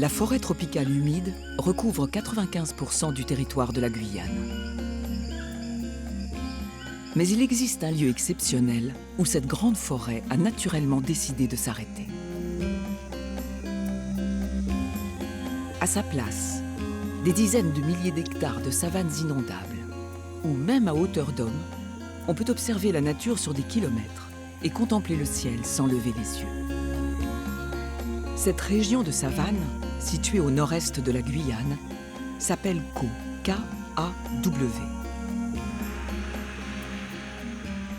La forêt tropicale humide recouvre 95% du territoire de la Guyane. Mais il existe un lieu exceptionnel où cette grande forêt a naturellement décidé de s'arrêter. À sa place, des dizaines de milliers d'hectares de savanes inondables, où même à hauteur d'homme, on peut observer la nature sur des kilomètres et contempler le ciel sans lever les yeux. Cette région de savane, située au nord-est de la Guyane, s'appelle Caux, K-A-W.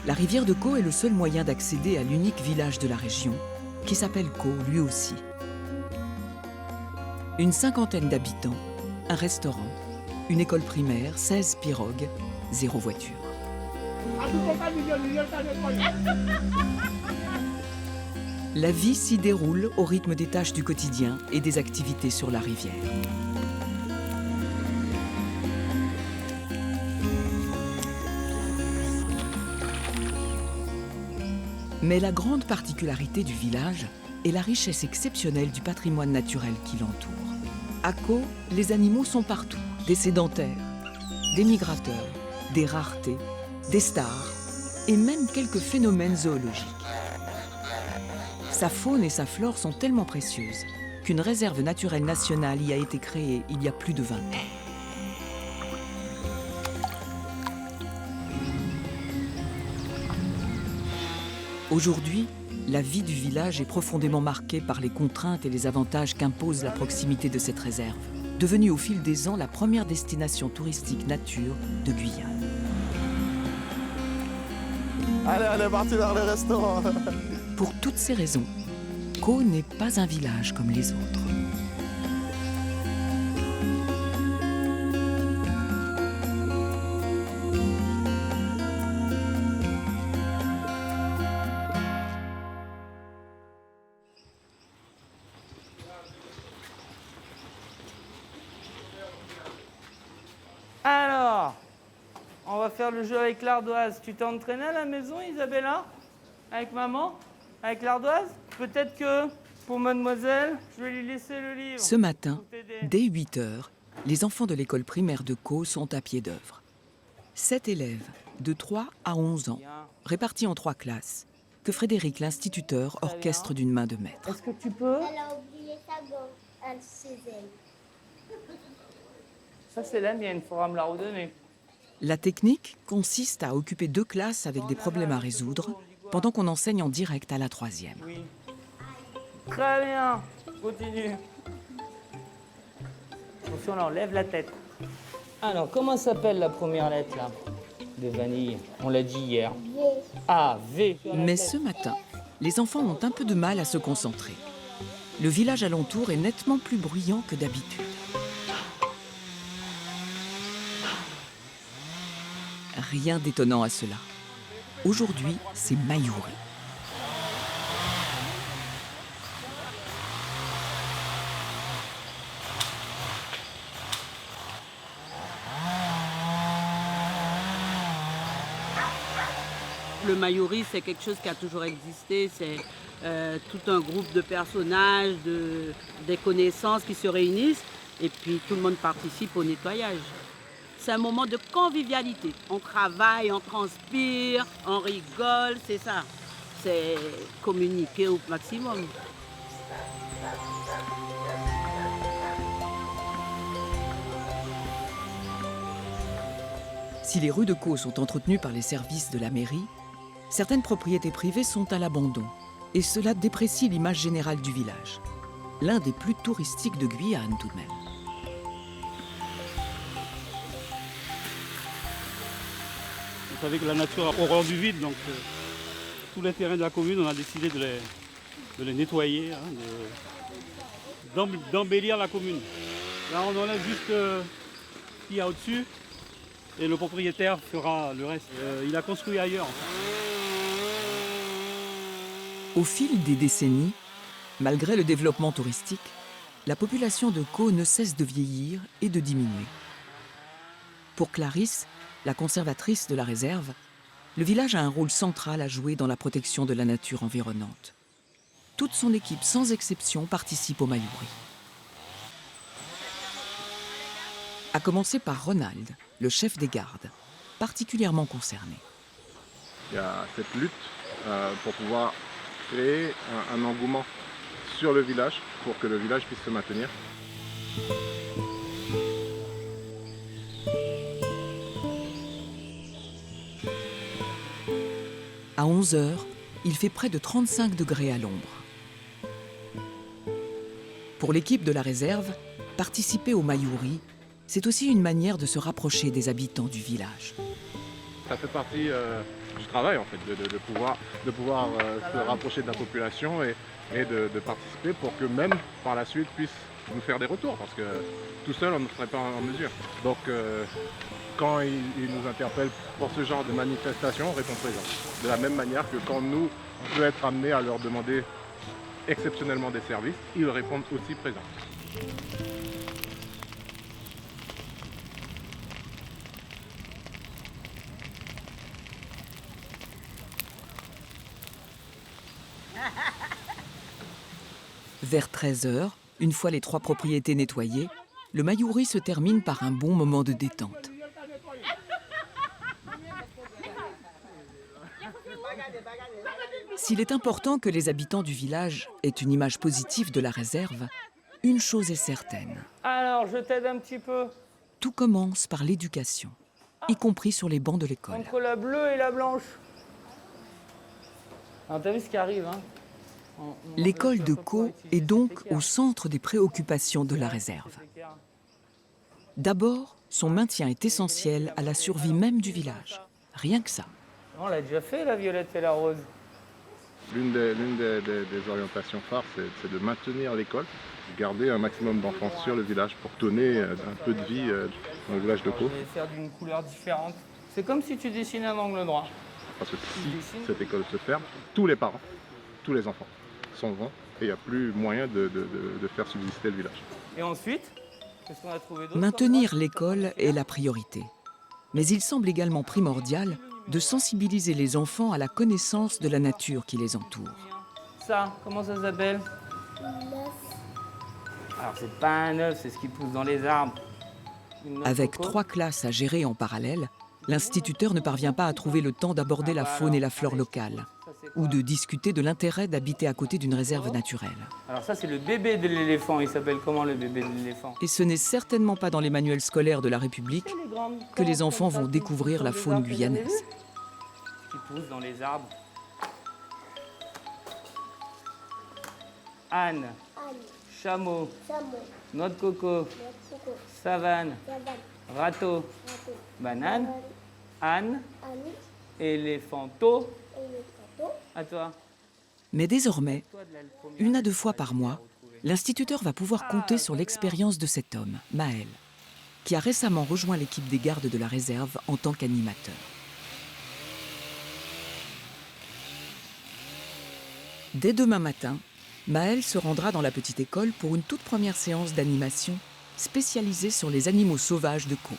La rivière de Caux est le seul moyen d'accéder à l'unique village de la région, qui s'appelle Caux lui aussi. Une cinquantaine d'habitants, un restaurant, une école primaire, 16 pirogues, 0 voiture. La vie s'y déroule au rythme des tâches du quotidien et des activités sur la rivière. Mais la grande particularité du village est la richesse exceptionnelle du patrimoine naturel qui l'entoure. À Caux, les animaux sont partout, des sédentaires, des migrateurs, des raretés, des stars et même quelques phénomènes zoologiques. Sa faune et sa flore sont tellement précieuses qu'une réserve naturelle nationale y a été créée il y a plus de 20 ans. Aujourd'hui, la vie du village est profondément marquée par les contraintes et les avantages qu'impose la proximité de cette réserve, devenue au fil des ans la première destination touristique nature de Guyane. Allez, on est parti vers le restaurant. Pour toutes ces raisons, Caux n'est pas un village comme les autres. Alors, on va faire le jeu avec l'ardoise. Tu t'es entraînée à la maison, Isabella? Avec maman? Avec l'ardoise? Peut-être que pour mademoiselle, je vais lui laisser le livre. Ce matin, pour t'aider. dès 8 heures, les enfants de l'école primaire de Caux sont à pied d'œuvre. 7 élèves, de 3 à 11 ans, Bien. répartis en 3 classes, que Frédéric, l'instituteur, Très orchestre bien. d'une main de maître. Est-ce que tu peux? Elle a oublié sa gomme, elle chez elle. Ça, c'est la mienne, il faudra me la redonner. La technique consiste à occuper 2 classes avec des problèmes à résoudre pendant qu'on enseigne en direct à la 3e. Oui. Très bien. Continue. Attention, là, on lève la tête. Alors, comment s'appelle la première lettre, là, de vanille? On l'a dit hier. V. Ah, V. Mais ce matin, les enfants ont un peu de mal à se concentrer. Le village alentour est nettement plus bruyant que d'habitude. Rien d'étonnant à cela. Aujourd'hui, c'est Mayouri. Le Mayouri, c'est quelque chose qui a toujours existé. C'est tout un groupe de personnages, des connaissances qui se réunissent et puis tout le monde participe au nettoyage. C'est un moment de convivialité. On travaille, on transpire, on rigole, c'est ça. C'est communiquer au maximum. Si les rues de Caux sont entretenues par les services de la mairie, certaines propriétés privées sont à l'abandon. Et cela déprécie l'image générale du village. L'un des plus touristiques de Guyane, tout de même. Vous savez que la nature a horreur du vide, donc tous les terrains de la commune, on a décidé de les nettoyer, d'embellir la commune. Là, on enlève juste ce qu'il y a au-dessus et le propriétaire fera le reste. Il a construit ailleurs. Au fil des décennies, malgré le développement touristique, la population de Caux ne cesse de vieillir et de diminuer. Pour Clarisse, la conservatrice de la réserve, le village a un rôle central à jouer dans la protection de la nature environnante. Toute son équipe, sans exception, participe au Mayouri. à commencer par Ronald, le chef des gardes, particulièrement concerné. Il y a cette lutte pour pouvoir créer un engouement sur le village pour que le village puisse se maintenir. À 11 h, il fait près de 35 degrés à l'ombre. Pour l'équipe de la réserve, participer au Mayuri, c'est aussi une manière de se rapprocher des habitants du village. Ça fait partie du travail en fait, de pouvoir se rapprocher de la population et de participer pour que même par la suite puisse nous faire des retours parce que tout seul on ne serait pas en mesure. Donc quand ils nous interpellent pour ce genre de manifestation, on répond présent. De la même manière que quand nous, on peut être amenés à leur demander exceptionnellement des services, ils répondent aussi présent. Vers 13 h, une fois les 3 propriétés nettoyées, le Mayuri se termine par un bon moment de détente. S'il est important que les habitants du village aient une image positive de la réserve, une chose est certaine. Alors, je t'aide un petit peu. Tout commence par l'éducation, y compris sur les bancs de l'école. Entre la bleue et la blanche. Alors, t'as vu ce qui arrive, hein? L'école de Caux est donc au centre des préoccupations de la réserve. D'abord, son maintien est essentiel à la survie même du village. Rien que ça. On l'a déjà fait, la violette et la rose. L'une des orientations phares, c'est de maintenir l'école, de garder un maximum d'enfants sur le village pour donner un peu de vie dans le village de Caux. Je vais faire d'une couleur différente. C'est comme si tu dessinais un angle droit. Parce que si cette école se ferme, tous les parents, tous les enfants s'en vont et il n'y a plus moyen de faire subsister le village. Et ensuite, qu'est-ce qu'on a trouvé d'autre? Maintenir l'école est la priorité. Mais il semble également primordial de sensibiliser les enfants à la connaissance de la nature qui les entoure. Ça, comment ça s'appelle? Alors, c'est pas un œuf, c'est ce qui pousse dans les arbres. Avec 3 classes à gérer en parallèle, l'instituteur ne parvient pas à trouver le temps d'aborder la faune et la flore locale, ou de discuter de l'intérêt d'habiter à côté d'une réserve naturelle. Alors ça, c'est le bébé de l'éléphant. Il s'appelle comment, le bébé de l'éléphant? Et ce n'est certainement pas dans les manuels scolaires de la République que les enfants vont découvrir la faune guyanaise. Qui pousse dans les arbres. Âne, chameau, noix de coco, savane, râteau, banane, âne, éléphanto. À toi. Mais désormais, 1 à 2 fois par mois, l'instituteur va pouvoir compter sur l'expérience de cet homme, Maël, qui a récemment rejoint l'équipe des gardes de la réserve en tant qu'animateur. Dès demain matin, Maël se rendra dans la petite école pour une toute première séance d'animation spécialisée sur les animaux sauvages de Caux.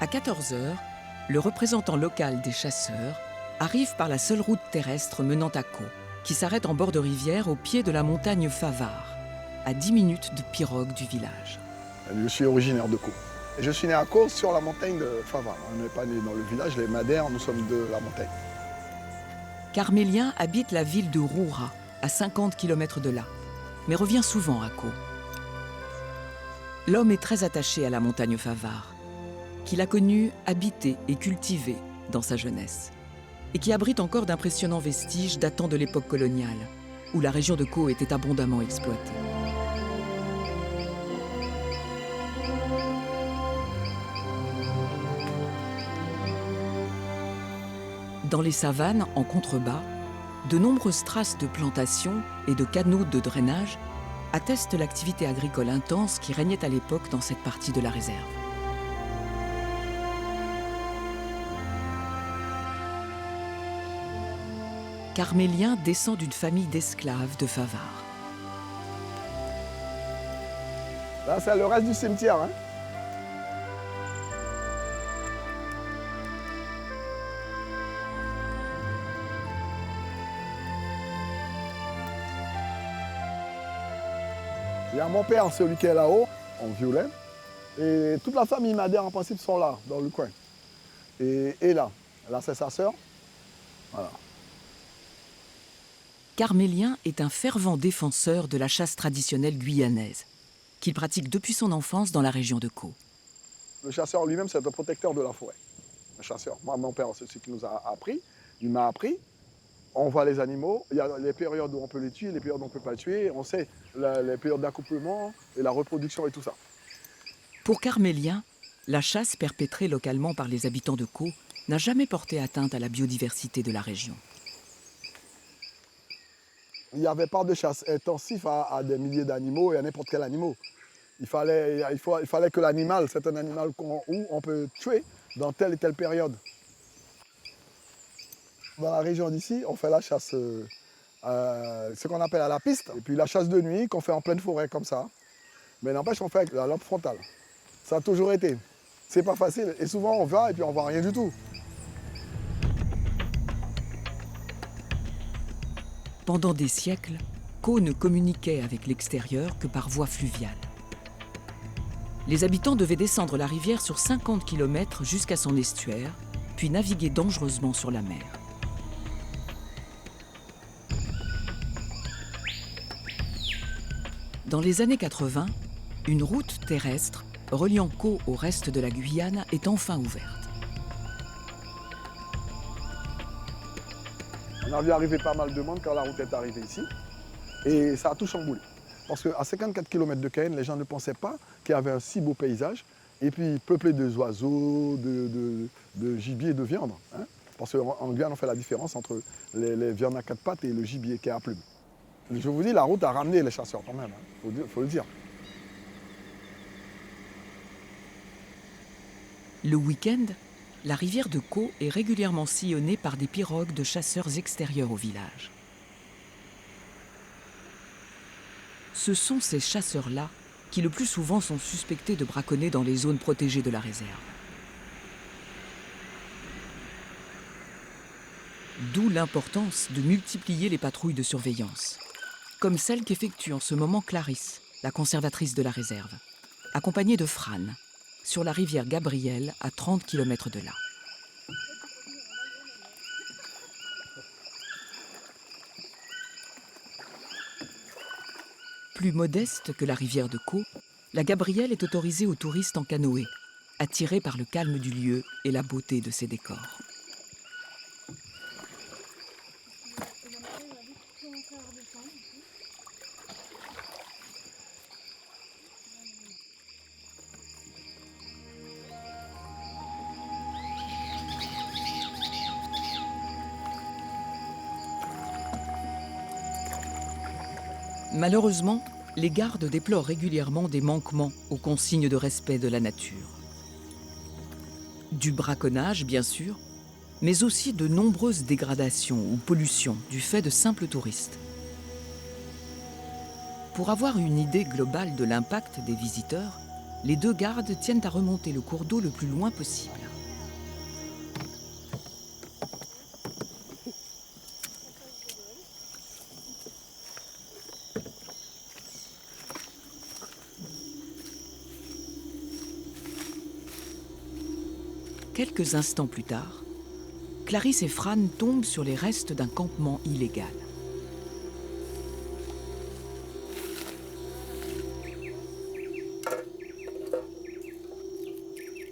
À 14 h, le représentant local des chasseurs arrive par la seule route terrestre menant à Caux, qui s'arrête en bord de rivière au pied de la montagne Favard, à 10 minutes de pirogue du village. Je suis originaire de Caux. Je suis né à Caux sur la montagne de Favard. On n'est pas né dans le village, les Madères, nous sommes de la montagne. Carmélien habite la ville de Roura, à 50 km de là, mais revient souvent à Caux. L'homme est très attaché à la montagne Favard, qu'il a connue habitée et cultivée dans sa jeunesse, et qui abrite encore d'impressionnants vestiges datant de l'époque coloniale, où la région de Caux était abondamment exploitée. Dans les savanes, en contrebas, de nombreuses traces de plantations et de canaux de drainage attestent l'activité agricole intense qui régnait à l'époque dans cette partie de la réserve. Carmélien descend d'une famille d'esclaves de Favard. Là, c'est le reste du cimetière. Hein. Il y a mon père, celui qui est là-haut, en violet. Et toute la famille Madère, en principe, sont là, dans le coin. Et là c'est sa sœur. Voilà. Carmélien est un fervent défenseur de la chasse traditionnelle guyanaise, qu'il pratique depuis son enfance dans la région de Caux. Le chasseur lui-même, c'est un protecteur de la forêt. Un chasseur. Moi, mon père, c'est ce qu'il nous a appris. Il m'a appris. On voit les animaux. Il y a les périodes où on peut les tuer, les périodes où on ne peut pas les tuer. On sait les périodes d'accouplement et la reproduction et tout ça. Pour Carmélien, la chasse perpétrée localement par les habitants de Caux n'a jamais porté atteinte à la biodiversité de la région. Il n'y avait pas de chasse intensive à des milliers d'animaux et à n'importe quel animal. Il fallait que l'animal, c'est un animal où on peut tuer dans telle et telle période. Dans la région d'ici, on fait la chasse, ce qu'on appelle à la piste, et puis la chasse de nuit qu'on fait en pleine forêt comme ça. Mais n'empêche, on fait avec la lampe frontale. Ça a toujours été. C'est pas facile. Et souvent, on va et puis on voit rien du tout. Pendant des siècles, Caux ne communiquait avec l'extérieur que par voie fluviale. Les habitants devaient descendre la rivière sur 50 km jusqu'à son estuaire, puis naviguer dangereusement sur la mer. Dans les années 80, une route terrestre reliant Caux au reste de la Guyane est enfin ouverte. On a vu arriver pas mal de monde quand la route est arrivée ici. Et ça a tout chamboulé. Parce qu'à 54 km de Cayenne, les gens ne pensaient pas qu'il y avait un si beau paysage. Et puis peuplé d'oiseaux, de gibier et de viande. Hein. Parce qu'en Guyane, on fait la différence entre les viandes à quatre pattes et le gibier qui est à plumes. Je vous dis, la route a ramené les chasseurs quand même, hein. Faut le dire. Le week-end, la rivière de Caux est régulièrement sillonnée par des pirogues de chasseurs extérieurs au village. Ce sont ces chasseurs-là qui le plus souvent sont suspectés de braconner dans les zones protégées de la réserve. D'où l'importance de multiplier les patrouilles de surveillance, comme celle qu'effectue en ce moment Clarisse, la conservatrice de la réserve, accompagnée de Fran, sur la rivière Gabrielle à 30 km de là. Plus modeste que la rivière de Caux, la Gabrielle est autorisée aux touristes en canoë, attirés par le calme du lieu et la beauté de ses décors. Malheureusement, les gardes déplorent régulièrement des manquements aux consignes de respect de la nature. Du braconnage, bien sûr, mais aussi de nombreuses dégradations ou pollutions du fait de simples touristes. Pour avoir une idée globale de l'impact des visiteurs, les deux gardes tiennent à remonter le cours d'eau le plus loin possible. Quelques instants plus tard, Clarisse et Fran tombent sur les restes d'un campement illégal.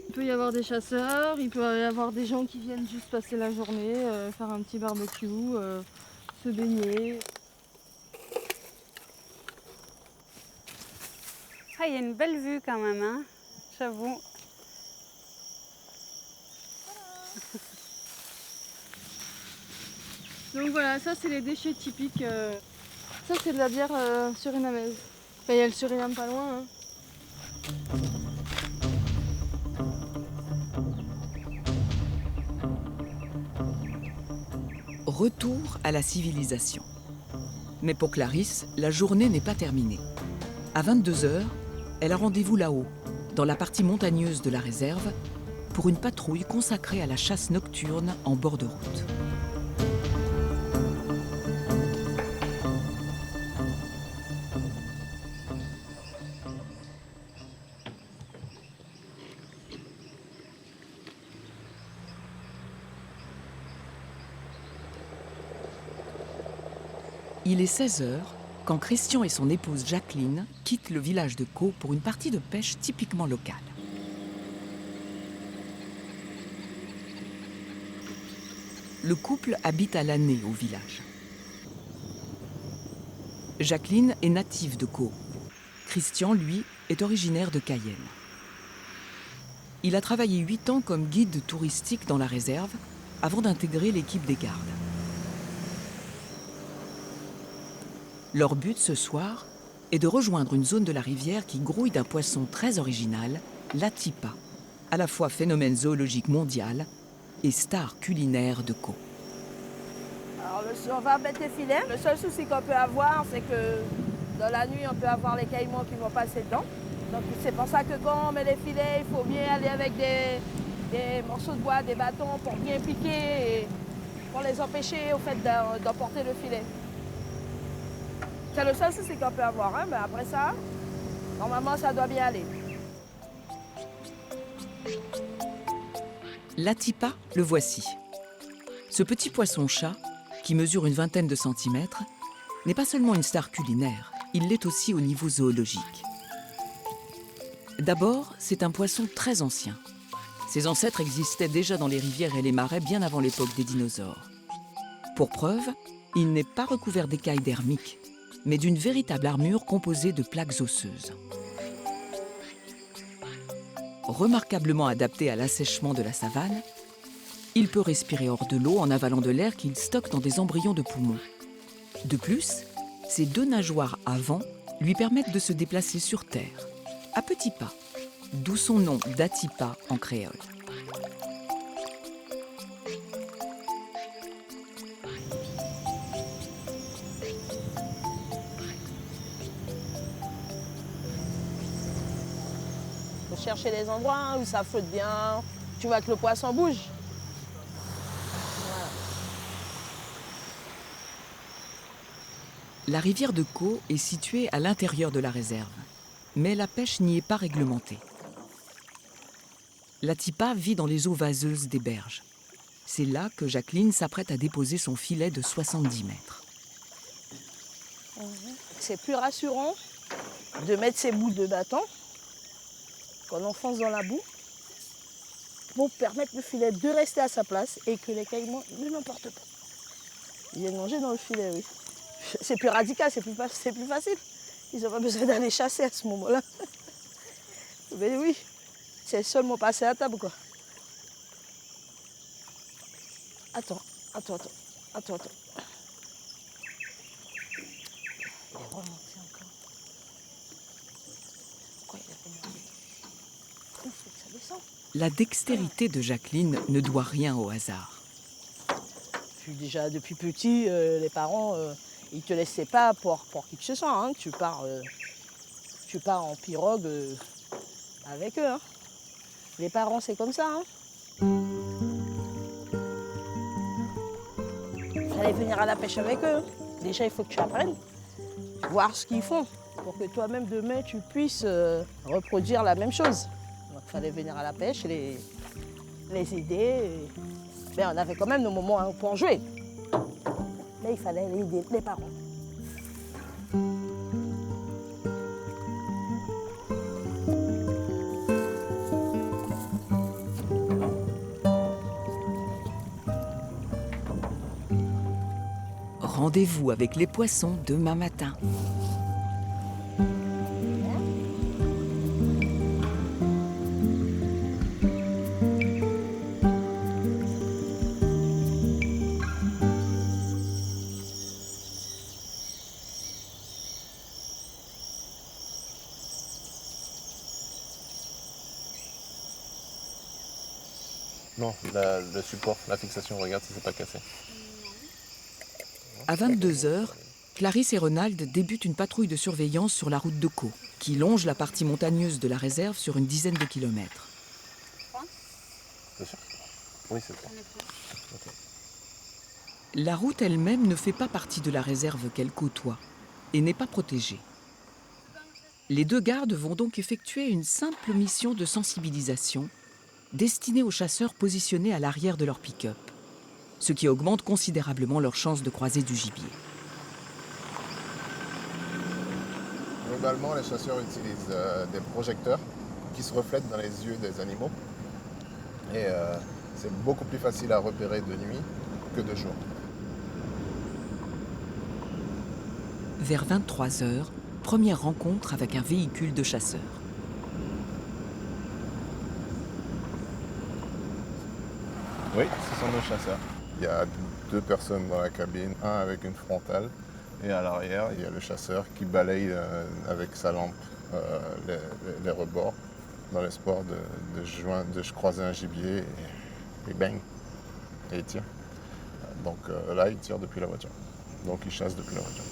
Il peut y avoir des chasseurs, il peut y avoir des gens qui viennent juste passer la journée, faire un petit barbecue, se baigner. Ah, il y a une belle vue quand même, hein, j'avoue. Donc voilà, ça c'est les déchets typiques. Ça c'est de la bière surinamaise. Enfin, il y a le Suriname pas loin. Hein. Retour à la civilisation. Mais pour Clarisse, la journée n'est pas terminée. À 22 h, elle a rendez-vous là-haut, dans la partie montagneuse de la réserve, pour une patrouille consacrée à la chasse nocturne en bord de route. Il est 16 h quand Christian et son épouse Jacqueline quittent le village de Caux pour une partie de pêche typiquement locale. Le couple habite à l'année au village. Jacqueline est native de Caux. Christian, lui, est originaire de Cayenne. Il a travaillé 8 ans comme guide touristique dans la réserve avant d'intégrer l'équipe des gardes. Leur but ce soir est de rejoindre une zone de la rivière qui grouille d'un poisson très original, l'Atipa, à la fois phénomène zoologique mondial et star culinaire de Caux. Alors on va mettre les filets. Le seul souci qu'on peut avoir, c'est que dans la nuit, on peut avoir les caïmans qui vont passer dedans. Donc c'est pour ça que quand on met les filets, il faut bien aller avec des morceaux de bois, des bâtons pour bien piquer et pour les empêcher au fait d'emporter le filet. C'est le seul souci qu'on peut avoir, hein, mais après ça, normalement ça doit bien aller. L'Atipa, le voici. Ce petit poisson-chat, qui mesure une vingtaine de centimètres, n'est pas seulement une star culinaire, il l'est aussi au niveau zoologique. D'abord, c'est un poisson très ancien. Ses ancêtres existaient déjà dans les rivières et les marais bien avant l'époque des dinosaures. Pour preuve, il n'est pas recouvert d'écailles dermiques, mais d'une véritable armure composée de plaques osseuses. Remarquablement adapté à l'assèchement de la savane, il peut respirer hors de l'eau en avalant de l'air qu'il stocke dans des embryons de poumons. De plus, ses 2 nageoires avant lui permettent de se déplacer sur terre, à petits pas, d'où son nom d'Atipa en créole. Il faut chercher les endroits où ça flotte bien. Tu vois que le poisson bouge. Voilà. La rivière de Caux est située à l'intérieur de la réserve, mais la pêche n'y est pas réglementée. L'Atipa vit dans les eaux vaseuses des berges. C'est là que Jacqueline s'apprête à déposer son filet de 70 mètres. C'est plus rassurant de mettre ces bouts de bâton qu'on enfonce dans la boue pour permettre le filet de rester à sa place et que les caïmans ne l'emportent pas. Ils viennent manger dans le filet, oui. C'est plus radical, c'est plus facile. Ils n'ont pas besoin d'aller chasser à ce moment-là. Mais oui, c'est seulement passer à table, quoi. Attends. Il est remonté encore. Pourquoi il a remonté? Il faut que ça descende. La dextérité de Jacqueline ne doit rien au hasard. Puis déjà, depuis petit, les parents, ils ne te laissaient pas pour qui que ce soit. Hein. Tu pars en pirogue avec eux. Hein. Les parents, c'est comme ça. Hein. Il fallait venir à la pêche avec eux. Déjà, il faut que tu apprennes, voir ce qu'ils font, pour que toi-même, demain, tu puisses reproduire la même chose. Donc, il fallait venir à la pêche, les aider. Mais on avait quand même nos moments hein, pour jouer. Mais il fallait aider les parents. Rendez-vous avec les poissons demain matin. Non, le support, la fixation, regarde si c'est pas cassé. À 22 h, Clarisse et Ronald débutent une patrouille de surveillance sur la route de Caux, qui longe la partie montagneuse de la réserve sur une dizaine de kilomètres. Bien sûr. Oui, c'est ça. Okay. La route elle-même ne fait pas partie de la réserve qu'elle côtoie et n'est pas protégée. Les 2 gardes vont donc effectuer une simple mission de sensibilisation destinée aux chasseurs positionnés à l'arrière de leur pick-up, ce qui augmente considérablement leurs chances de croiser du gibier. Globalement, les chasseurs utilisent des projecteurs qui se reflètent dans les yeux des animaux. Et c'est beaucoup plus facile à repérer de nuit que de jour. Vers 23 h, première rencontre avec un véhicule de chasseurs. Oui, ce sont nos chasseurs. Il y a 2 personnes dans la cabine, un avec une frontale, et à l'arrière, il y a le chasseur qui balaye avec sa lampe les rebords, dans l'espoir de croiser un gibier, et bang, et il tire. Donc là, il tire depuis la voiture. Donc il chasse depuis la voiture.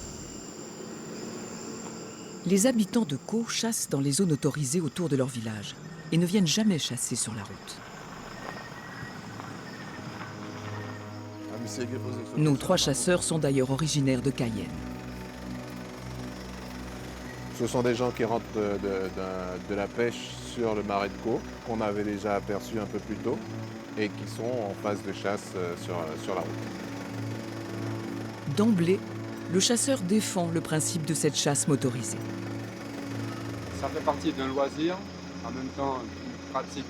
Les habitants de Caux chassent dans les zones autorisées autour de leur village et ne viennent jamais chasser sur la route. Nos 3 chasseurs sont d'ailleurs originaires de Cayenne. Ce sont des gens qui rentrent de la pêche sur le marais de Caux, qu'on avait déjà aperçu un peu plus tôt, et qui sont en phase de chasse sur la route. D'emblée, le chasseur défend le principe de cette chasse motorisée. Ça fait partie d'un loisir, en même temps une pratique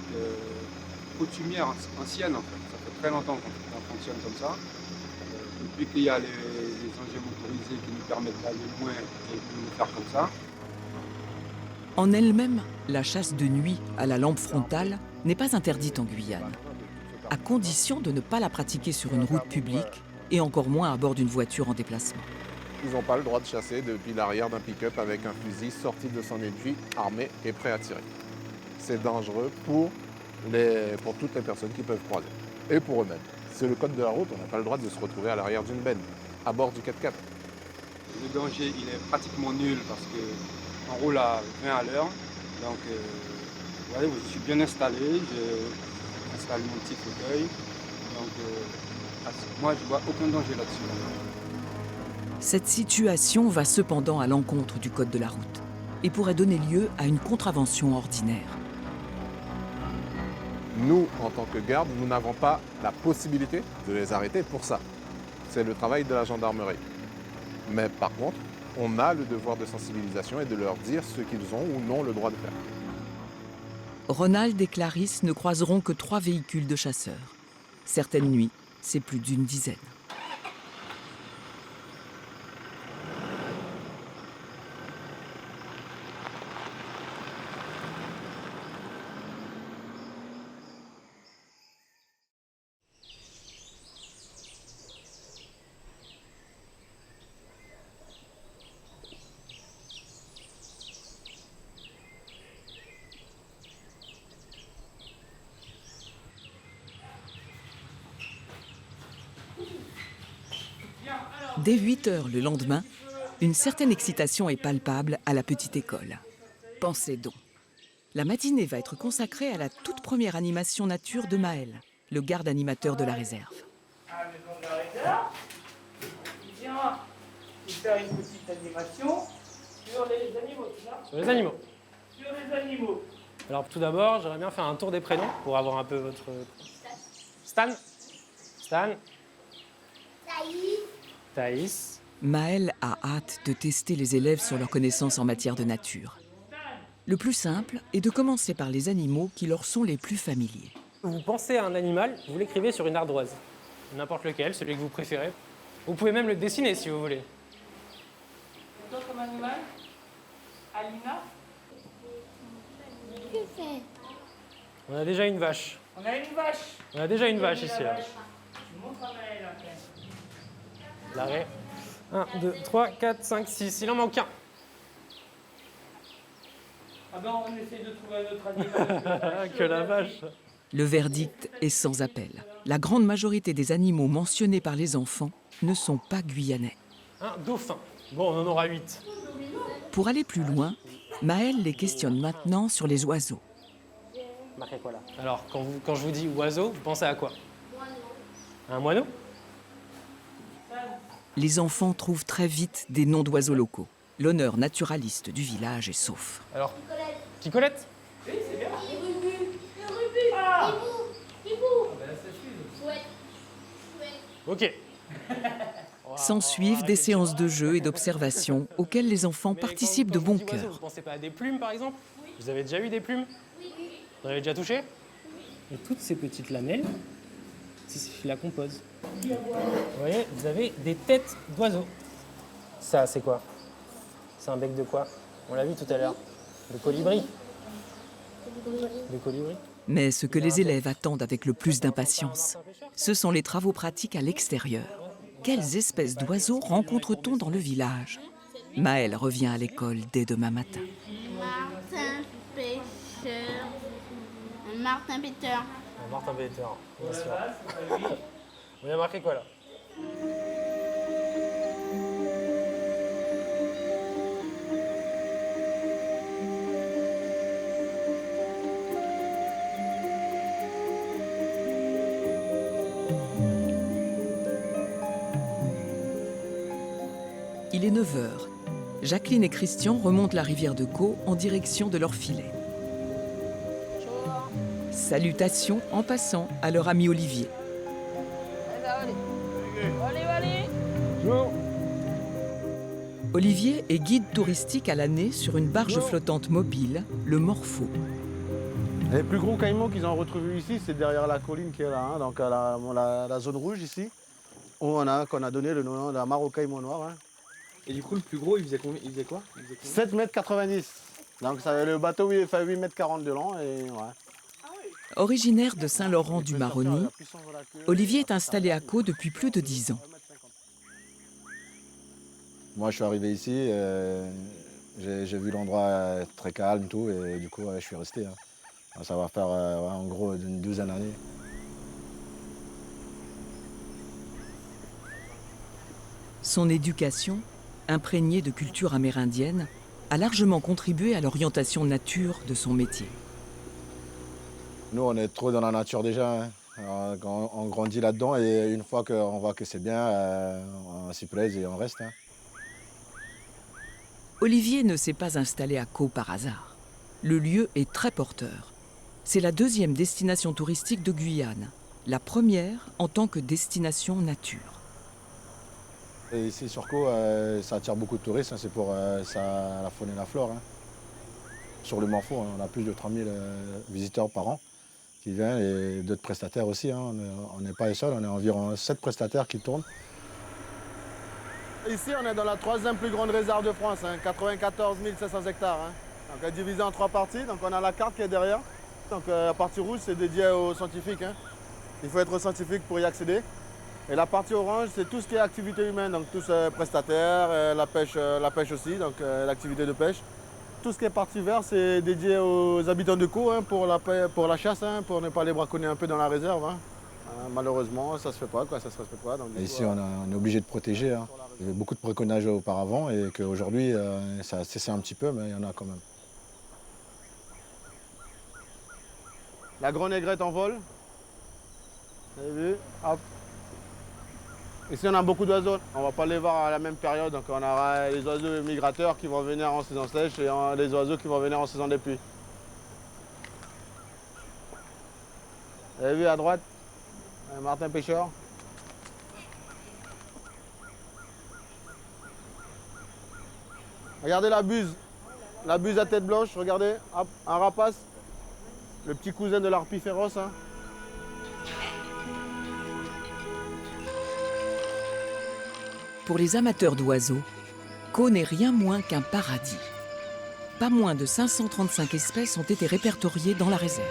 coutumière ancienne en fait. Ça fait très longtemps qu'on fonctionne comme ça. Depuis qu'il y a les engins motorisés qui nous permettent d'aller loin et de nous faire comme ça. En elle-même, la chasse de nuit à la lampe frontale n'est pas interdite en Guyane, à condition de ne pas la pratiquer sur une route publique et encore moins à bord d'une voiture en déplacement. Ils n'ont pas le droit de chasser depuis l'arrière d'un pick-up avec un fusil sorti de son étui, armé et prêt à tirer. C'est dangereux pour toutes les personnes qui peuvent croiser, et pour eux-mêmes. C'est le code de la route, on n'a pas le droit de se retrouver à l'arrière d'une benne, à bord du 4x4. Le danger, il est pratiquement nul parce qu'on roule à 20 à l'heure. Donc, ouais, je suis bien installé, j'ai installé mon petit fauteuil. Donc, moi, je vois aucun danger là-dessus. Cette situation va cependant à l'encontre du code de la route et pourrait donner lieu à une contravention ordinaire. Nous, en tant que garde, nous n'avons pas la possibilité de les arrêter pour ça. C'est le travail de la gendarmerie. Mais par contre, on a le devoir de sensibilisation et de leur dire ce qu'ils ont ou non le droit de faire. Ronald et Clarisse ne croiseront que 3 véhicules de chasseurs. Certaines nuits, c'est plus d'une dizaine. Dès 8 h le lendemain, une certaine excitation est palpable à la petite école. Pensez donc. La matinée va être consacrée à la toute première animation nature de Maël, le garde animateur de la réserve. À la maison de la réserve, il vient faire une petite animation sur les animaux, c'est ça ? Sur les animaux. Sur les animaux. Alors tout d'abord, j'aimerais bien faire un tour des prénoms pour avoir un peu votre... Stan. Stan. Thaïs. Maël a hâte de tester les élèves sur leurs connaissances en matière de nature. Le plus simple est de commencer par les animaux qui leur sont les plus familiers. Vous pensez à un animal, vous l'écrivez sur une ardoise. N'importe lequel, celui que vous préférez. Vous pouvez même le dessiner si vous voulez. C'est quoi comme animal ? Alina ? Que c'est ? On a déjà une vache. On a une vache. On a déjà une vache ici. Là. Je montre à Maël. L'arrêt. 1, 2, 3, 4, 5, 6. Il en manque un. Ah ben on essaie de trouver un autre animal. Que la vache. Le verdict est sans appel. La grande majorité des animaux mentionnés par les enfants ne sont pas guyanais. Un dauphin. Bon, on en aura 8. Pour aller plus loin, Maël les questionne maintenant sur les oiseaux. Marquez quoi là ? Alors, quand je vous dis oiseau, vous pensez à quoi ? Un moineau ? Les enfants trouvent très vite des noms d'oiseaux locaux. L'honneur naturaliste du village est sauf. Alors, Picolette ? Oui, c'est bien. Les rubus. Le rubus. Ah. Hibou. Hibou. Ah ben là, ça suffit. Chouette. Chouette. Ok. S'ensuivent des séances de jeu et d'observation auxquelles les enfants participent de bon cœur. Vous pensez pas à des plumes, par exemple? Vous avez déjà eu des plumes? Vous en avez déjà touché? Et toutes ces petites lamelles, c'est ce qui la compose. Vous voyez, vous avez des têtes d'oiseaux. Ça, c'est quoi? C'est un bec de quoi? On l'a vu tout à l'heure. De colibri. De colibri. Mais ce que les élèves attendent avec le plus d'impatience, ce sont les travaux pratiques à l'extérieur. Quelles espèces d'oiseaux rencontre-t-on dans le village? Maëlle revient à l'école dès demain matin. Martin pêcheur. Un martin péteur. Un martin péteur, bien sûr. Vous avez marqué quoi là? Il est 9 h. Jacqueline et Christian remontent la rivière de Caux en direction de leur filet. Salutations en passant à leur ami Olivier. Olivier est guide touristique à l'année sur une barge flottante mobile, le Morpho. Les plus gros caïmans qu'ils ont retrouvés ici, c'est derrière la colline qui est là, hein, donc à la zone rouge ici, où qu'on a donné le nom de la mare au caïman noir. Hein. Et du coup, le plus gros, il faisait combien? 7,90 m. Donc le bateau il fait 8,40 m de long. Et, ouais. Originaire de Saint-Laurent-du-Maroni, Olivier est installé à Caux depuis plus de 10 ans. Moi, je suis arrivé ici, j'ai vu l'endroit très calme, tout, et du coup, je suis resté. Hein. Ça va faire en gros une 12 d'années. Son éducation, imprégnée de culture amérindienne, a largement contribué à l'orientation nature de son métier. Nous, on est trop dans la nature déjà. Hein. On grandit là-dedans et une fois qu'on voit que c'est bien, on s'y plaise et on reste. Hein. Olivier ne s'est pas installé à Caux par hasard. Le lieu est très porteur. C'est la 2e destination touristique de Guyane, la première en tant que destination nature. Et ici sur Caux, ça attire beaucoup de touristes, hein, c'est pour la faune et la flore. Hein. Sur le Morpho, on a plus de 3000 visiteurs par an qui viennent et d'autres prestataires aussi. Hein. On n'est pas les seuls, on est environ 7 prestataires qui tournent. Ici, on est dans la 3e plus grande réserve de France, hein, 94 500 hectares. Hein. Donc, elle est divisée en 3 parties. Donc, on a la carte qui est derrière. Donc, la partie rouge, c'est dédié aux scientifiques. Hein. Il faut être scientifique pour y accéder. Et la partie orange, c'est tout ce qui est activité humaine, donc tous prestataires, la pêche aussi, donc l'activité de pêche. Tout ce qui est partie verte, c'est dédié aux habitants de Caux, hein, pour la chasse, hein, pour ne pas les braconner un peu dans la réserve. Hein. Malheureusement, ça ne se fait pas, quoi, ça se respecte pas. Donc, ici, on est obligé de protéger. Hein. Il y avait beaucoup de braconnage auparavant et qu'aujourd'hui, ça a cessé un petit peu, mais il y en a quand même. La grande aigrette en vol. Vous avez vu? Hop. Ici, on a beaucoup d'oiseaux. On ne va pas les voir à la même période. Donc, on aura les oiseaux migrateurs qui vont venir en saison sèche et les oiseaux qui vont venir en saison des pluies. Vous avez vu à droite? Un martin pêcheur. Regardez la buse à tête blanche, regardez, hop, un rapace, le petit cousin de l'harpie féroce. Hein. Pour les amateurs d'oiseaux, Caux n'est rien moins qu'un paradis. Pas moins de 535 espèces ont été répertoriées dans la réserve.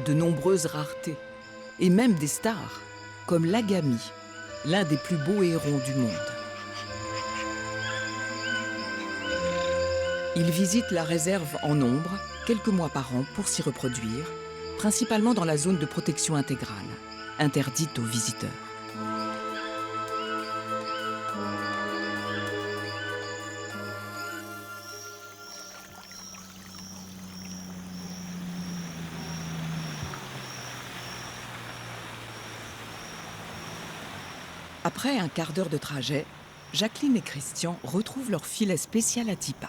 De nombreuses raretés, et même des stars, comme l'agami, l'un des plus beaux hérons du monde. Ils visitent la réserve en nombre, quelques mois par an, pour s'y reproduire, principalement dans la zone de protection intégrale, interdite aux visiteurs. Après un quart d'heure de trajet, Jacqueline et Christian retrouvent leur filet spécial à Tipa.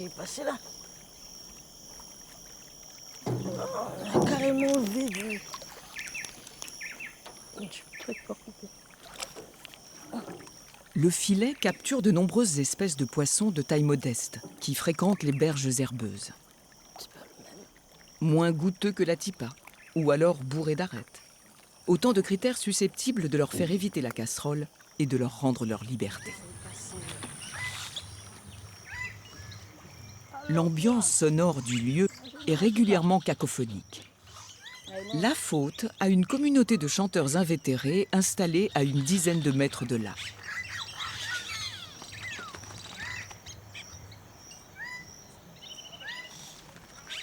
qui est passé là. Oh, on a carrément enlevé du truc pas coupé. Le filet capture de nombreuses espèces de poissons de taille modeste qui fréquentent les berges herbeuses. Moins goûteux que la tipa, ou alors bourré d'arêtes. Autant de critères susceptibles de leur faire éviter la casserole et de leur rendre leur liberté. L'ambiance sonore du lieu est régulièrement cacophonique. La faute a une communauté de chanteurs invétérés installés à une dizaine de mètres de là.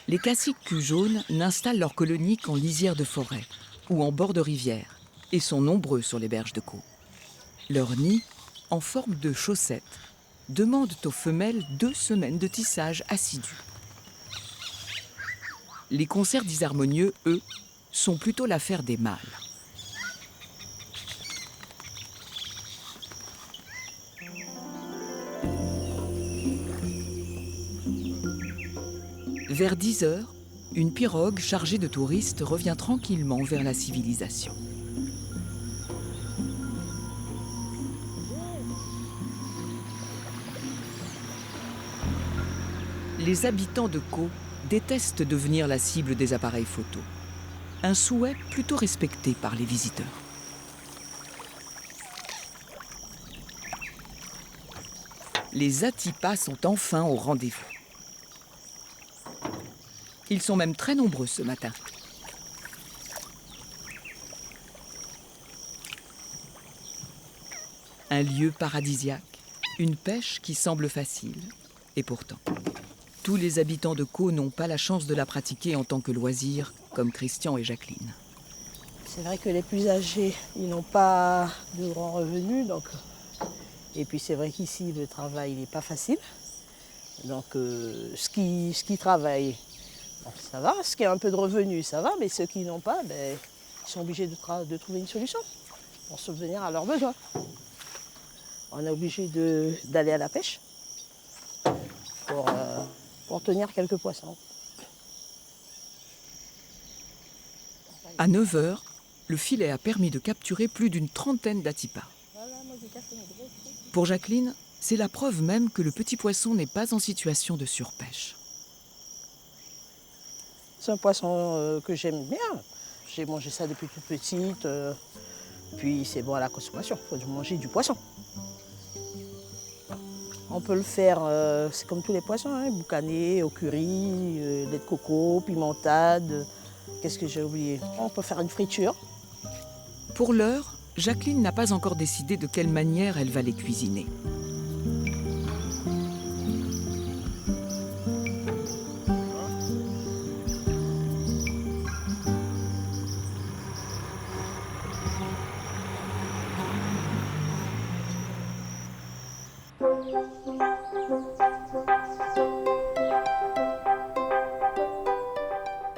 Les caciques culs jaunes n'installent leurs colonies qu'en lisière de forêt ou en bord de rivière et sont nombreux sur les berges de Caux. Leurs nids, en forme de chaussettes, demandent aux femelles 2 semaines de tissage assidu. Les concerts disharmonieux, eux, sont plutôt l'affaire des mâles. Vers 10 heures, une pirogue chargée de touristes revient tranquillement vers la civilisation. Les habitants de Caux détestent devenir la cible des appareils photo. Un souhait plutôt respecté par les visiteurs. Les Atipas sont enfin au rendez-vous. Ils sont même très nombreux ce matin. Un lieu paradisiaque, une pêche qui semble facile, et pourtant, tous les habitants de Caux n'ont pas la chance de la pratiquer en tant que loisir, comme Christian et Jacqueline. C'est vrai que les plus âgés, ils n'ont pas de grands revenus, donc. Et puis c'est vrai qu'ici, le travail n'est pas facile. Donc ce qui travaille, bon, ça va. Ce qui a un peu de revenus, ça va. Mais ceux qui n'ont pas, ben, ils sont obligés de trouver une solution pour subvenir à leurs besoins. On est obligé d'aller à la pêche pour tenir quelques poissons. À 9 heures, le filet a permis de capturer plus d'une trentaine d'atipas. Pour Jacqueline, c'est la preuve même que le petit poisson n'est pas en situation de surpêche. C'est un poisson que j'aime bien. J'ai mangé ça depuis toute petite. Puis c'est bon à la consommation, il faut manger du poisson. On peut le faire, c'est comme tous les poissons, hein, boucané, au curry, lait de coco, pimentade. Qu'est-ce que j'ai oublié? On peut faire une friture. Pour l'heure, Jacqueline n'a pas encore décidé de quelle manière elle va les cuisiner.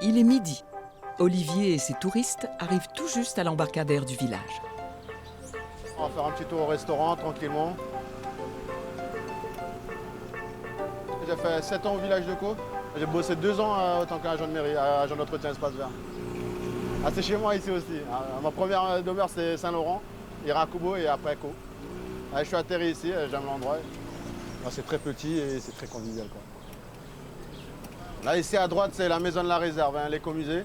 Il est midi. Olivier et ses touristes arrivent tout juste à l'embarcadère du village. On va faire un petit tour au restaurant tranquillement. J'ai fait 7 ans au village de Caux. J'ai bossé 2 ans en tant qu'agent de mairie, agent d'entretien espace vert. Ah, c'est chez moi ici aussi. Ma première demeure c'est Saint-Laurent, Irakubo et après Caux. Je suis atterri ici, j'aime l'endroit. C'est très petit et c'est très convivial, quoi. Là ici à droite c'est la maison de la réserve, hein, l'écomusée.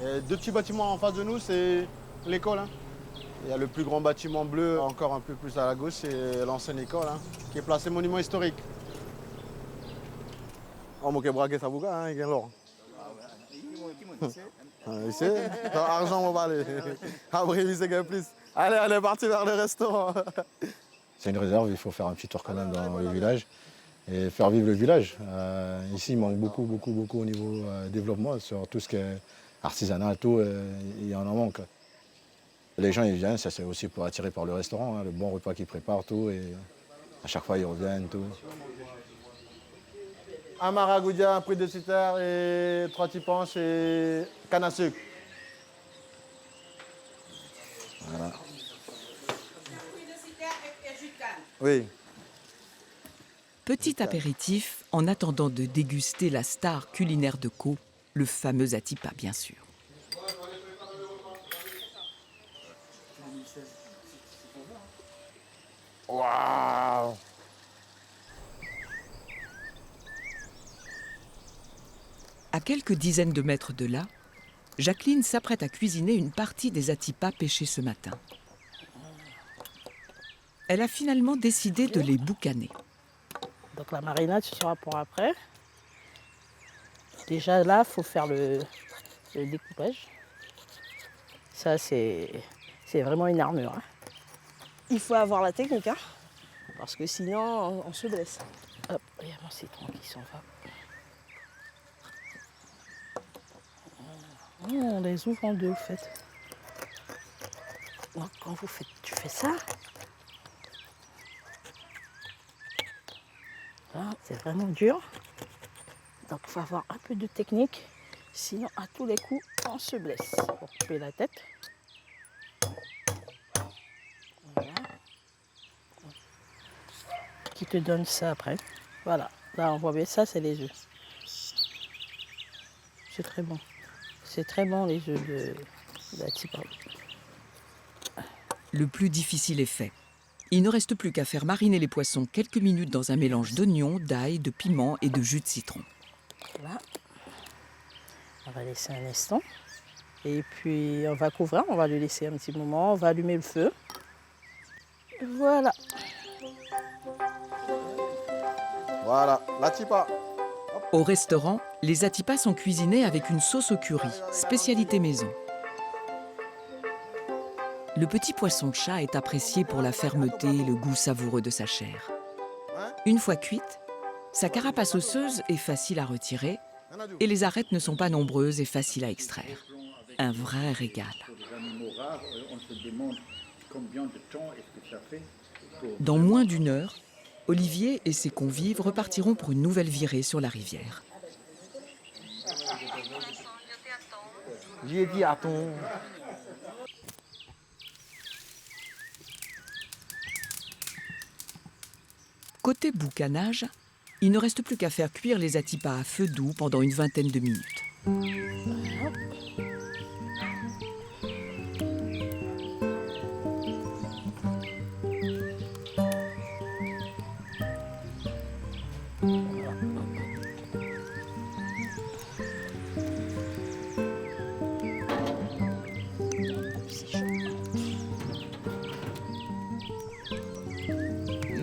Et 2 petits bâtiments en face de nous, c'est l'école. Hein. Il y a le plus grand bâtiment bleu, encore un peu plus à la gauche, c'est l'ancienne école, hein, qui est placé monument historique. On m'a bragué ça bouga, hein, il y a l'or. Ici, dans l'argent, on va aller. Après, il sait plus. Allez, on est parti vers le restaurant. C'est une réserve, il faut faire un petit tour quand même dans le village et faire vivre le village. Ici, il manque beaucoup au niveau développement, sur tout ce qui est artisanat, tout, il y en manque. Les gens ils viennent, ça c'est aussi pour attirer par le restaurant, hein, le bon repas qu'ils préparent, tout, et à chaque fois ils reviennent, tout. Un maragoudia, un prix de citer et 3 tipanches et canne à sucre. Voilà. Oui. petit apéritif en attendant de déguster la star culinaire de Kau, le fameux atipa bien sûr. Waouh! À quelques dizaines de mètres de là, Jacqueline s'apprête à cuisiner une partie des atipas pêchés ce matin. Elle a finalement décidé de les boucaner. Donc la marinade, ce sera pour après. Déjà là, il faut faire le découpage. Ça, c'est vraiment une armure. Hein. Il faut avoir la technique, hein, parce que sinon, on se blesse. Hop, il y a mon citron qui s'en va. On les ouvre en deux, en fait. Donc, quand tu fais ça, là, c'est vraiment dur. Donc, il faut avoir un peu de technique, sinon, à tous les coups, on se blesse. Pour couper la tête. Voilà. Qui te donne ça après. Voilà, là, on voit bien ça, c'est les œufs. C'est très bon. C'est très bon, les œufs de atipa. Le plus difficile est fait. Il ne reste plus qu'à faire mariner les poissons quelques minutes dans un mélange d'oignons, d'ail, de piment et de jus de citron. Là, on va laisser un instant. Et puis, on va couvrir, on va le laisser un petit moment. On va allumer le feu. Voilà. Voilà, l'atipa. Au restaurant, les atipas sont cuisinés avec une sauce au curry, spécialité maison. Le petit poisson-chat est apprécié pour la fermeté et le goût savoureux de sa chair. Une fois cuite, sa carapace osseuse est facile à retirer et les arêtes ne sont pas nombreuses et faciles à extraire. Un vrai régal. Dans moins d'une heure, Olivier et ses convives repartiront pour une nouvelle virée sur la rivière. J'y ai dit à ton... Côté boucanage, il ne reste plus qu'à faire cuire les atipas à feu doux pendant une vingtaine de minutes.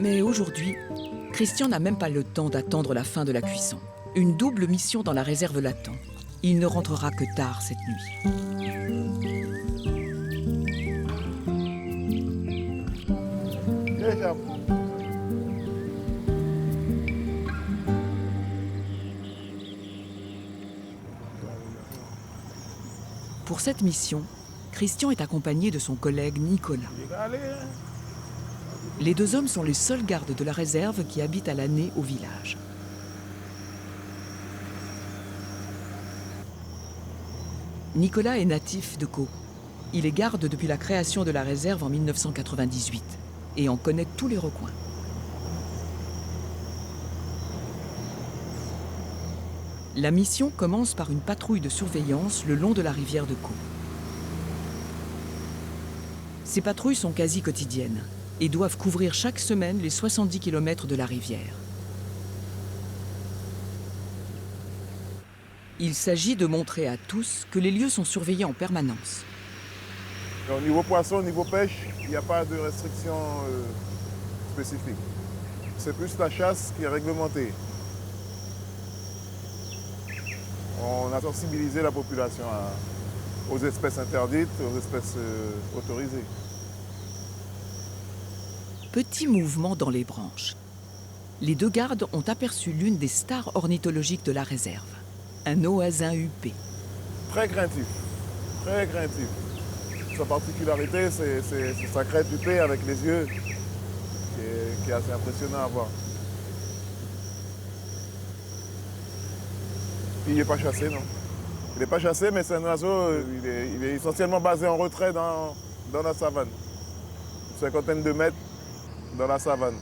Mais aujourd'hui, Christian n'a même pas le temps d'attendre la fin de la cuisson. Une double mission dans la réserve l'attend. Il ne rentrera que tard cette nuit. Pour cette mission, Christian est accompagné de son collègue Nicolas. Les deux hommes sont les seuls gardes de la réserve qui habitent à l'année au village. Nicolas est natif de Kau. Il est garde depuis la création de la réserve en 1998 et en connaît tous les recoins. La mission commence par une patrouille de surveillance le long de la rivière de Kau. Ces patrouilles sont quasi quotidiennes et doivent couvrir chaque semaine les 70 km de la rivière. Il s'agit de montrer à tous que les lieux sont surveillés en permanence. Au niveau poisson, au niveau pêche, il n'y a pas de restrictions spécifiques. C'est plus la chasse qui est réglementée. On a sensibilisé la population aux espèces interdites, aux espèces autorisées. Petit mouvement dans les branches. Les deux gardes ont aperçu l'une des stars ornithologiques de la réserve, un oasin huppé. Très craintif, très craintif. Sa particularité, c'est sa crête huppée avec les yeux, qui est assez impressionnant à voir. Il n'est pas chassé, non. Il n'est pas chassé, mais c'est un oiseau, il est essentiellement basé en retrait dans la savane. Une cinquantaine de mètres dans la savane.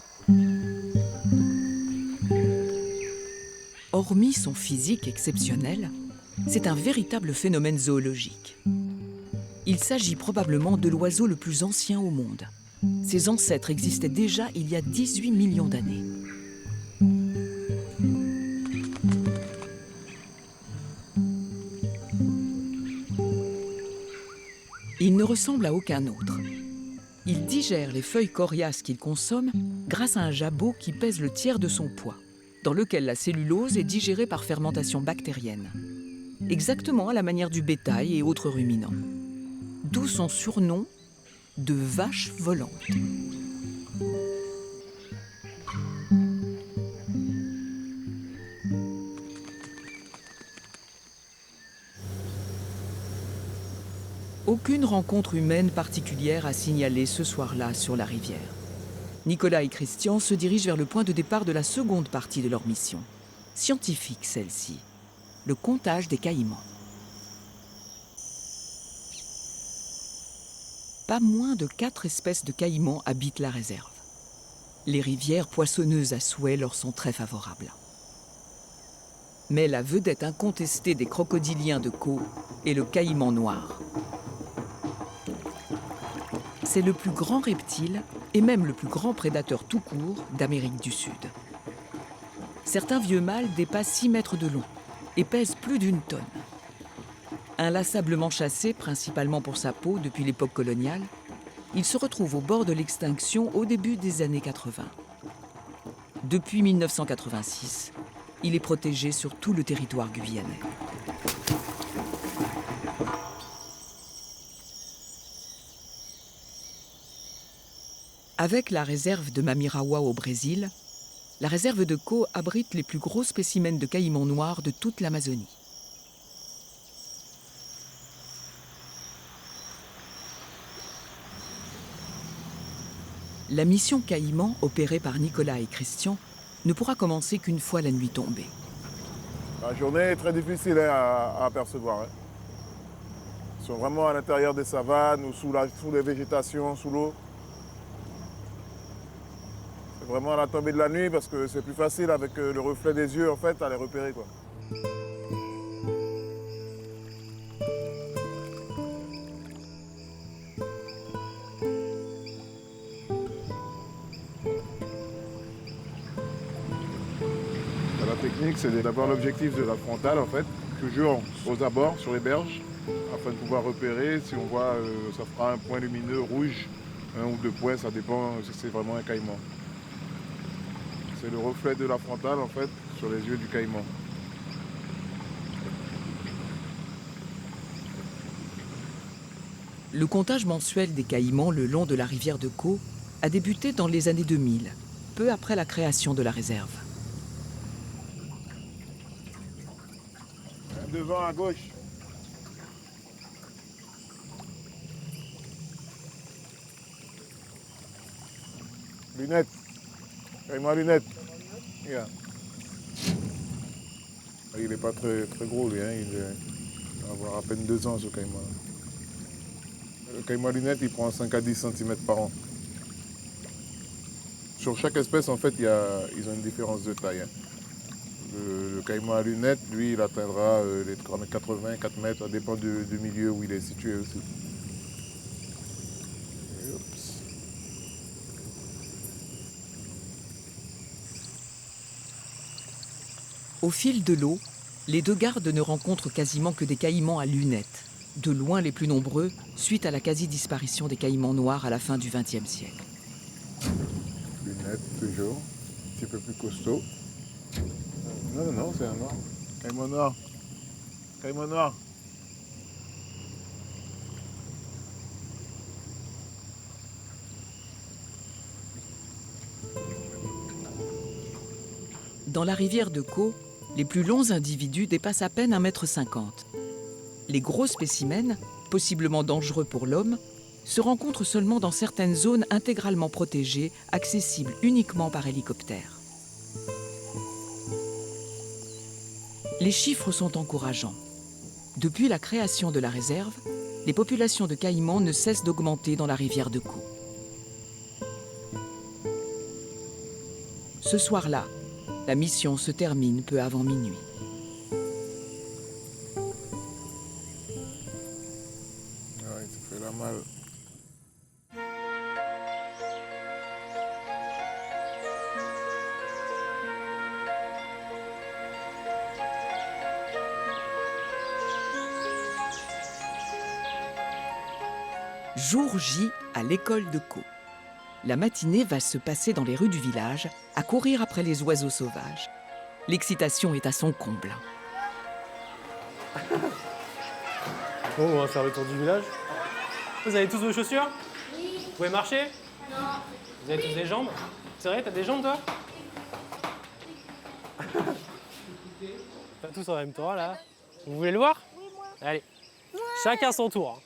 hormis son physique exceptionnel, c'est un véritable phénomène zoologique. Il s'agit probablement de l'oiseau le plus ancien au monde. Ses ancêtres existaient déjà il y a 18 millions d'années. Il ne ressemble à aucun autre. Il digère les feuilles coriaces qu'il consomme grâce à un jabot qui pèse le tiers de son poids, dans lequel la cellulose est digérée par fermentation bactérienne, exactement à la manière du bétail et autres ruminants. D'où son surnom de vache volante. Aucune rencontre humaine particulière à signaler ce soir-là sur la rivière. Nicolas et Christian se dirigent vers le point de départ de la seconde partie de leur mission. Scientifique celle-ci, le comptage des caïmans. Pas moins de 4 espèces de caïmans habitent la réserve. Les rivières poissonneuses à souhait leur sont très favorables. Mais la vedette incontestée des crocodiliens de Caux est le caïman noir. C'est le plus grand reptile et même le plus grand prédateur tout court d'Amérique du Sud. Certains vieux mâles dépassent 6 mètres de long et pèsent plus d'1 tonne. Inlassablement chassé, principalement pour sa peau depuis l'époque coloniale, il se retrouve au bord de l'extinction au début des années 80. Depuis 1986, il est protégé sur tout le territoire guyanais. Avec la réserve de Mamirawa au Brésil, la réserve de Caux abrite les plus gros spécimens de caïmans noirs de toute l'Amazonie. La mission Caïman, opérée par Nicolas et Christian, ne pourra commencer qu'une fois la nuit tombée. La journée est très difficile à apercevoir. Ils sont vraiment à l'intérieur des savanes ou sous les végétations, sous l'eau. C'est vraiment à la tombée de la nuit parce que c'est plus facile avec le reflet des yeux en fait à les repérer, quoi. La technique, c'est d'avoir l'objectif de la frontale en fait, toujours aux abords, sur les berges, afin de pouvoir repérer. Si on voit, ça fera un point lumineux rouge, 1 ou 2 points, ça dépend si c'est vraiment un caïman. C'est le reflet de la frontale en fait sur les yeux du caïman. Le comptage mensuel des caïmans le long de la rivière de Caux a débuté dans les années 2000, peu après la création de la réserve. Devant à gauche. Lunettes. Caïman lunettes. Yeah. Il n'est pas très gros lui, hein. Il va avoir à peine 2 ans ce caïman. Le caïman lunette il prend 5 à 10 cm par an. Sur chaque espèce en fait ils ont une différence de taille. Hein. Le caïman à lunettes, lui, il atteindra les 80, 4 mètres, ça dépend du milieu où il est situé aussi. Au fil de l'eau, les 2 gardes ne rencontrent quasiment que des caïmans à lunettes, de loin les plus nombreux, suite à la quasi-disparition des caïmans noirs à la fin du XXe siècle. Lunettes, toujours, un petit peu plus costaud. Non, c'est un noir. Caïman noir. Caïman noir. Dans la rivière de Caux, les plus longs individus dépassent à peine 1,50 m. Les gros spécimens, possiblement dangereux pour l'homme, se rencontrent seulement dans certaines zones intégralement protégées, accessibles uniquement par hélicoptère. Les chiffres sont encourageants. Depuis la création de la réserve, les populations de caïmans ne cessent d'augmenter dans la rivière de Caux. Ce soir-là, La mission se termine peu avant minuit. Ouais, ça fait la mal. Jour J à l'école de Caux. La matinée va se passer dans les rues du village, à courir après les oiseaux sauvages. L'excitation est à son comble. Bon, on va faire le tour du village. Vous avez tous vos chaussures? Oui. Vous pouvez marcher? Non. Vous avez tous des jambes? C'est vrai, t'as des jambes toi? Pas tous en même temps là. Vous voulez le voir? Oui, moi. Allez. Chacun son tour.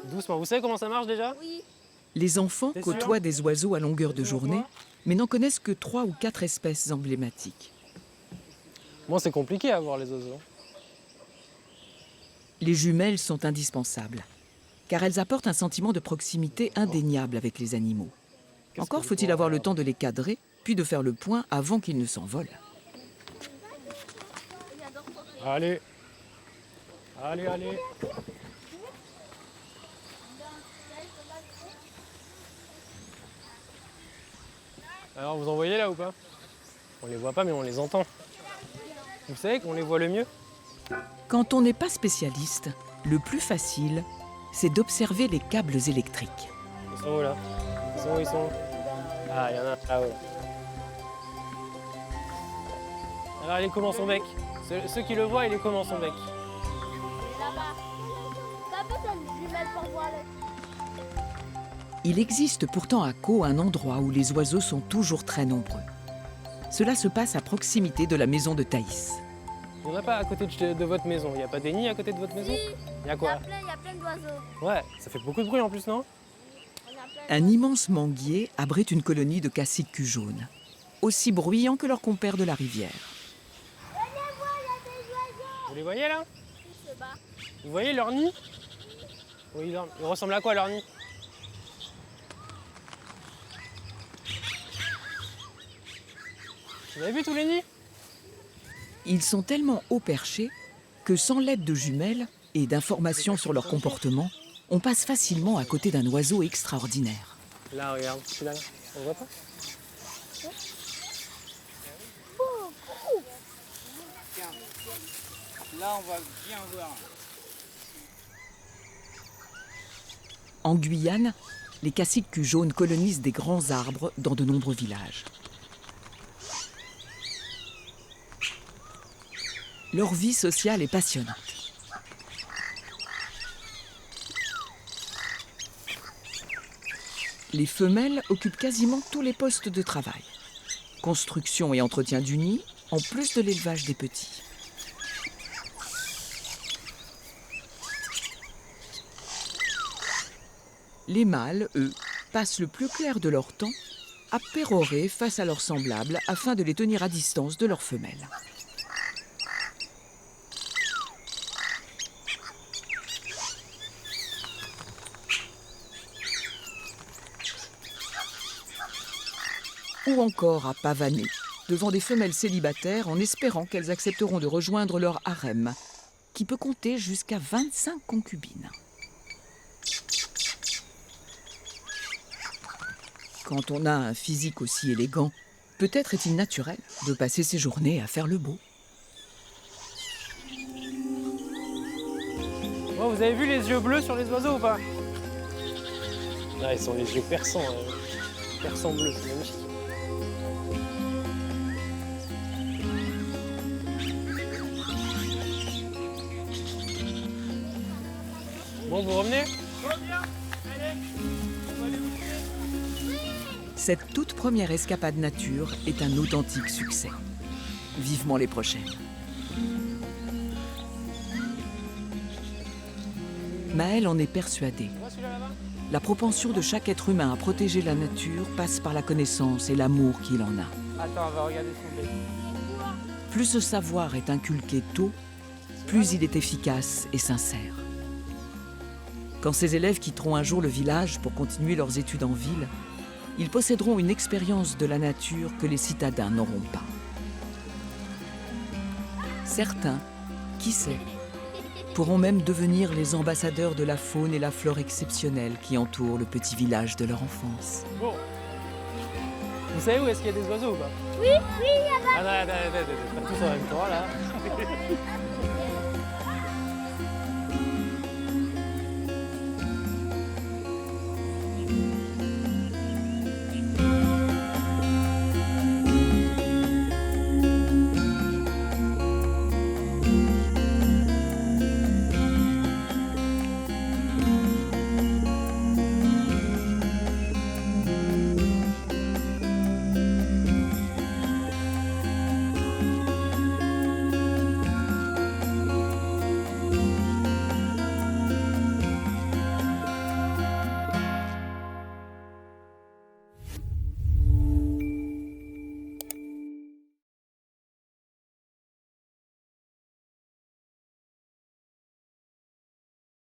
Doucement. Vous savez comment ça marche déjà? Oui. Les enfants T'es sûr? côtoient des oiseaux à longueur de journée, mais n'en connaissent que 3 ou 4 espèces emblématiques. Bon, c'est compliqué à voir les oiseaux. Les jumelles sont indispensables, car elles apportent un sentiment de proximité indéniable avec les animaux. Encore faut-il avoir le temps de les cadrer, puis de faire le point avant qu'ils ne s'envolent. Allez. Allez, allez. Alors, vous en voyez là ou pas? On les voit pas, mais on les entend. Vous savez qu'on les voit le mieux? Quand on n'est pas spécialiste, le plus facile, c'est d'observer les câbles électriques. Ils sont où là? Ils sont où? Ils sont où? Ah, il y en a un là-haut. Alors, il est comment son bec? Ceux qui le voient, il est comment son bec? Là-bas. T'as besoin de jumelles pour voir le... Il existe pourtant à Caux un endroit où les oiseaux sont toujours très nombreux. Cela se passe à proximité de la maison de Thaïs. Il n'y en a pas à côté de votre maison? Il n'y a pas des nids à côté de votre maison? Il y a quoi? Il y a plein d'oiseaux. Ouais, ça fait beaucoup de bruit en plus, non? Un immense manguier abrite une colonie de caciques culs jaunes, aussi bruyants que leurs compères de la rivière. Vous les voyez là? Vous voyez leur nid? Oui, ils ressemblent à quoi leur nid? Vous avez vu tous les nids? Ils sont tellement haut perchés que sans l'aide de jumelles et d'informations sur leur comportement, on passe facilement à côté d'un oiseau extraordinaire. Là, regarde, celui-là, on le voit pas? Là, on va bien voir. En Guyane, les caciques culs jaunes colonisent des grands arbres dans de nombreux villages. Leur vie sociale est passionnante. Les femelles occupent quasiment tous les postes de travail. Construction et entretien du nid, en plus de l'élevage des petits. Les mâles, eux, passent le plus clair de leur temps à pérorer face à leurs semblables afin de les tenir à distance de leurs femelles. Ou encore à pavaner devant des femelles célibataires en espérant qu'elles accepteront de rejoindre leur harem, qui peut compter jusqu'à 25 concubines. Quand on a un physique aussi élégant, peut-être est-il naturel de passer ses journées à faire le beau. Oh, vous avez vu les yeux bleus sur les oiseaux ou pas? Ah, ils sont les yeux perçants, perçants bleus, c'est magnifique. Bon, vous revenez? Cette toute première escapade nature est un authentique succès. Vivement les prochaines. Maëlle en est persuadée. La propension de chaque être humain à protéger la nature passe par la connaissance et l'amour qu'il en a. Attends, on va regarder son bec. Plus ce savoir est inculqué tôt, plus il est efficace et sincère. Quand ces élèves quitteront un jour le village pour continuer leurs études en ville, ils posséderont une expérience de la nature que les citadins n'auront pas. Certains, qui sait, pourront même devenir les ambassadeurs de la faune et la flore exceptionnelle qui entourent le petit village de leur enfance. Bon. Vous savez où est-ce qu'il y a des oiseaux ou pas? Oui, il y a Attends, pas tous en même temps là.